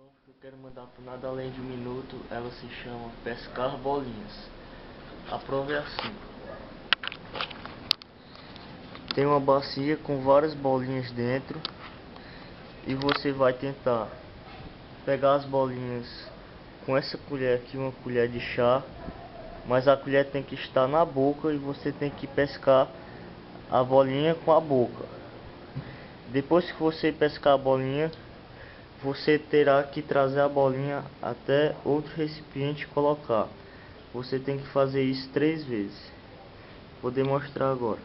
prova que eu quero mandar para nada além de um minuto, ela se chama pescar bolinhas. A prova é assim: tem uma bacia com várias bolinhas dentro e você vai tentar pegar as bolinhas com essa colher aqui, uma colher de chá, mas a colher tem que estar na boca e você tem que pescar a bolinha com a boca. Depois que você pescar a bolinha, você terá que trazer a bolinha até outro recipiente e colocar. Você tem que fazer isso 3 vezes. Vou demonstrar agora.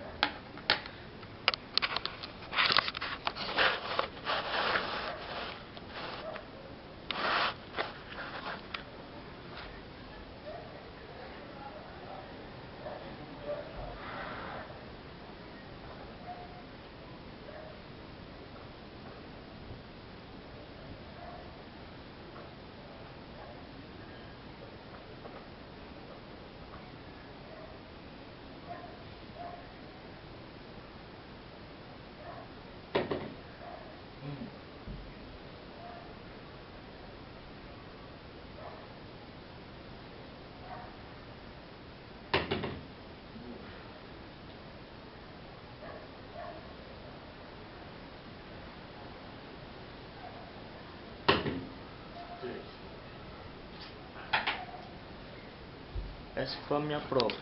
Essa foi a minha prova.